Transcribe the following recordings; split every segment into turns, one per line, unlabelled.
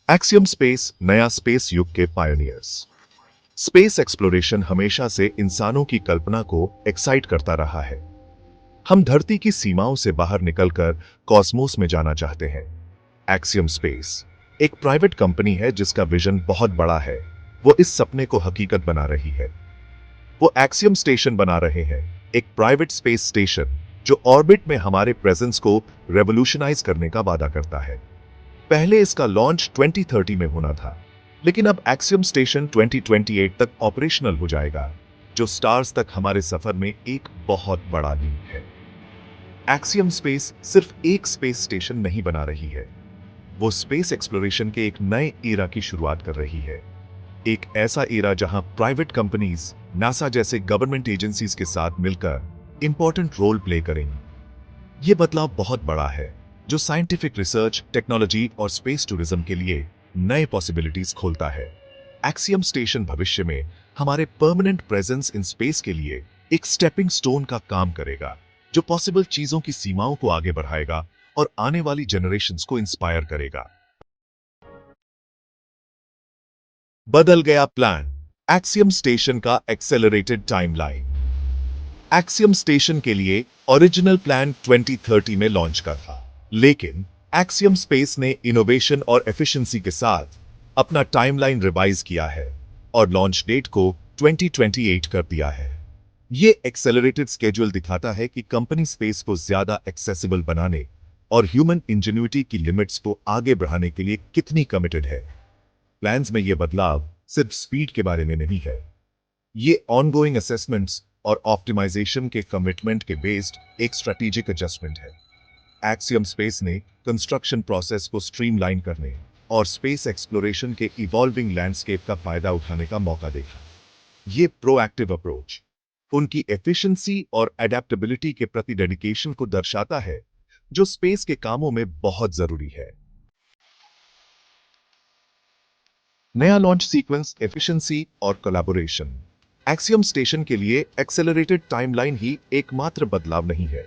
Axiom space नया space युग के पायोनियर्स। स्पेस एक्सप्लोरेशन हमेशा से इंसानों की कल्पना को एक्साइट करता रहा है। हम धरती की सीमाओं से बाहर निकलकर कॉस्मोस में जाना चाहते हैं। एक्सियम स्पेस एक प्राइवेट कंपनी है जिसका विजन बहुत बड़ा है। वो इस सपने को हकीकत बना रही है। वो एक्सियम स्टेशन बना रहे हैं, एक प्राइवेट स्पेस स्टेशन जो ऑर्बिट में हमारे प्रेजेंस को रेवोल्यूशनाइज करने का वादा करता है। पहले इसका लॉन्च 2030 में होना था, लेकिन अब एक्सियम स्टेशन 2028 तक ऑपरेशनल हो जाएगा, जो स्टार्स तक हमारे सफर में एक बहुत बड़ा लीप है। एक्सियम स्पेस सिर्फ एक स्पेस स्टेशन नहीं बना रही है, वो स्पेस एक्सप्लोरेशन के एक नए एरा की शुरुआत कर रही है। एक ऐसा एरा जहां प्राइवेट कंपनीज नासा जैसे गवर्नमेंट एजेंसीज के साथ मिलकर इंपॉर्टेंट रोल प्ले करेंगी। यह बदलाव बहुत बड़ा है, जो साइंटिफिक रिसर्च, टेक्नोलॉजी और स्पेस टूरिज्म के लिए नए पॉसिबिलिटीज खोलता है। एक्सियम स्टेशन भविष्य में हमारे परमानेंट प्रेजेंस इन स्पेस के लिए एक स्टेपिंग स्टोन का काम करेगा, जो पॉसिबल चीजों की सीमाओं को आगे बढ़ाएगा और आने वाली जनरेशंस को इंस्पायर करेगा। बदल गया प्लान, एक्सियम स्टेशन का एक्सेलरेटेड टाइमलाइन। एक्सियम स्टेशन के लिए ओरिजिनल प्लान 2030 में लॉन्च का था, लेकिन एक्सियम स्पेस ने इनोवेशन और एफिशिएंसी के साथ अपना टाइमलाइन रिवाइज किया है और लॉन्च डेट को 2028 कर दिया है। यह एक्सेलरेटेड स्केड्यूल दिखाता है कि कंपनी स्पेस को ज्यादा एक्सेसिबल बनाने और ह्यूमन इंजेन्युइटी की लिमिट्स को आगे बढ़ाने के लिए कितनी कमिटेड है। प्लान्स में यह बदलाव सिर्फ स्पीड के बारे में नहीं है, ये ऑनगोइंग असेसमेंट्स और ऑप्टिमाइजेशन के कमिटमेंट के बेस्ड एक स्ट्रेटेजिक एडजस्टमेंट है। एक्सियम स्पेस ने कंस्ट्रक्शन प्रोसेस को स्ट्रीमलाइन करने और स्पेस एक्सप्लोरेशन के इवॉल्विंग लैंडस्केप का फायदा उठाने का मौका देखा। ये प्रोएक्टिव अप्रोच उनकी एफिशिएंसी और एडेप्टेबिलिटी के प्रति डेडिकेशन को दर्शाता है, जो स्पेस के कामों में बहुत जरूरी है। नया लॉन्च सीक्वेंस, एफिशिएंसी और कोलैबोरेशन। एक्सियम स्टेशन के लिए एक्सेलरेटेड टाइमलाइन ही एकमात्र बदलाव नहीं है।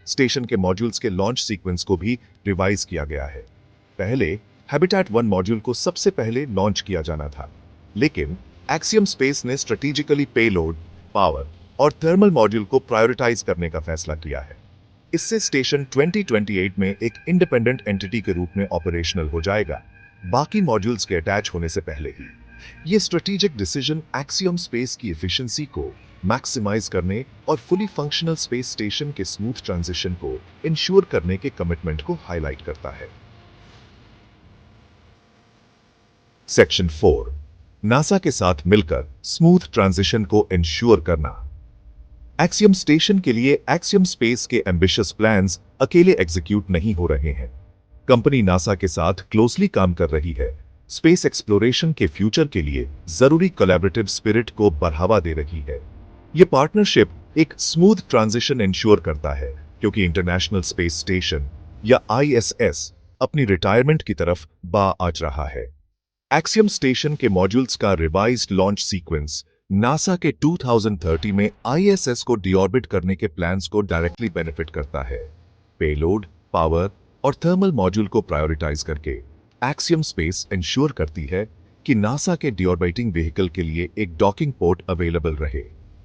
स्टेशन के मॉड्यूल्स के लॉन्च सीक्वेंस को भी रिवाइज किया गया है। पहले हैबिटेट 1 मॉड्यूल को सबसे पहले लॉन्च किया जाना था, लेकिन एक्सियम स्पेस ने स्ट्रेटेजिकली पेलोड, पावर और थर्मल मॉड्यूल को प्रायोरिटाइज करने का फैसला किया है। इससे स्टेशन 2028 में एक इंडिपेंडेंट एंटिटी के रूप में ऑपरेशनल हो जाएगा, बाकी मॉड्यूल्स के अटैच होने से पहले ही। यह स्ट्रेटेजिक डिसीजन एक्सियम स्पेस की एफिशिएंसी को मैक्सिमाइज करने और फुली फंक्शनल स्पेस स्टेशन के स्मूथ ट्रांजिशन को इंश्योर करने के कमिटमेंट को हाईलाइट करता है। सेक्शन 4, नासा के साथ मिलकर स्मूथ ट्रांजिशन को इंश्योर करना। एक्सियम स्टेशन के लिए एक्सियम स्पेस के एम्बिशियस प्लान्स अकेले एग्जीक्यूट नहीं हो रहे हैं। कंपनी नासा के साथ क्लोजली काम कर रही है, स्पेस एक्सप्लोरेशन के फ्यूचर के लिए जरूरी कोलैबोरेटिव स्पिरिट को बढ़ावा दे रही है। यह पार्टनरशिप एक स्मूथ ट्रांजिशन इंश्योर करता है, क्योंकि इंटरनेशनल स्पेस स्टेशन या ISS अपनी रिटायरमेंट की तरफ बाआज रहा है। एक्सियम स्टेशन के मॉड्यूल्स का रिवाइज्ड लॉन्च सीक्वेंस नासा के 2030 में ISS को डीऑर्बिट करने के प्लान्स को डायरेक्टली बेनिफिट करता है। पेलोड, पावर और थर्मल मॉड्यूल को प्रायोरिटाइज करके एक्सियम स्पेस इंश्योर करती है कि नासा के डीऑर्बिटिंग व्हीकल के लिए एक डॉकिंग पोर्ट अवेलेबल रहे।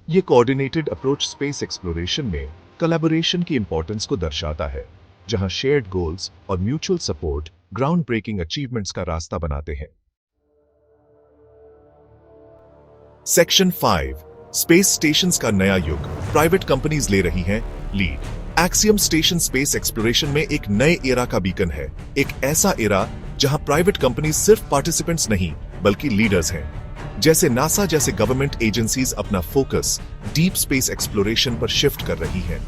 यह कोऑर्डिनेटेड अप्रोच स्पेस एक्सप्लोरेशन में कोलैबोरेशन की इंपॉर्टेंस को दर्शाता है, जहां शेयर्ड गोल्स और mutual support ground breaking achievements का रास्ता बनाते हैं। सेक्शन 5, स्पेस स्टेशंस का नया युग, प्राइवेट कंपनीज ले रही हैं lead. Axiom station space exploration में एक नए एरा का बीकन है, एक ऐसा एरा जहां प्राइवेट कंपनीज सिर्फ पार्टिसिपेंट्स नहीं बल्कि लीडर्स हैं। जैसे नासा जैसे गवर्नमेंट एजेंसीज अपना फोकस डीप स्पेस एक्सप्लोरेशन पर शिफ्ट कर रही हैं,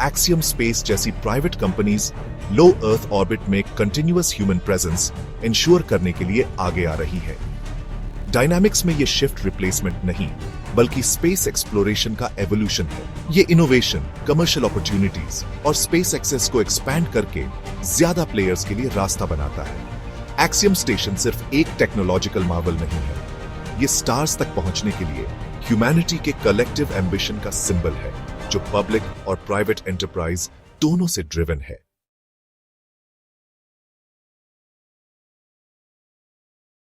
एक्सियम स्पेस जैसी प्राइवेट कंपनीज लो अर्थ ऑर्बिट में कंटिन्यूअस ह्यूमन प्रेजेंस इंश्योर करने के लिए आगे आ रही है। डायनामिक्स में यह शिफ्ट रिप्लेसमेंट नहीं बल्कि स्पेस एक्सप्लोरेशन का एवोल्यूशन है। ये इनोवेशन, कमर्शियल अपॉर्चुनिटीज और स्पेस एक्सेस को एक्सपैंड करके ज्यादा प्लेयर्स के लिए रास्ता बनाता है। एक्सियम स्टेशन सिर्फ एक टेक्नोलॉजिकल मार्वल नहीं है, ये स्टार्स तक पहुंचने के लिए ह्यूमैनिटी के कलेक्टिव एम्बिशन का सिंबल है, जो पब्लिक और प्राइवेट एंटरप्राइज दोनों से ड्रिवन है।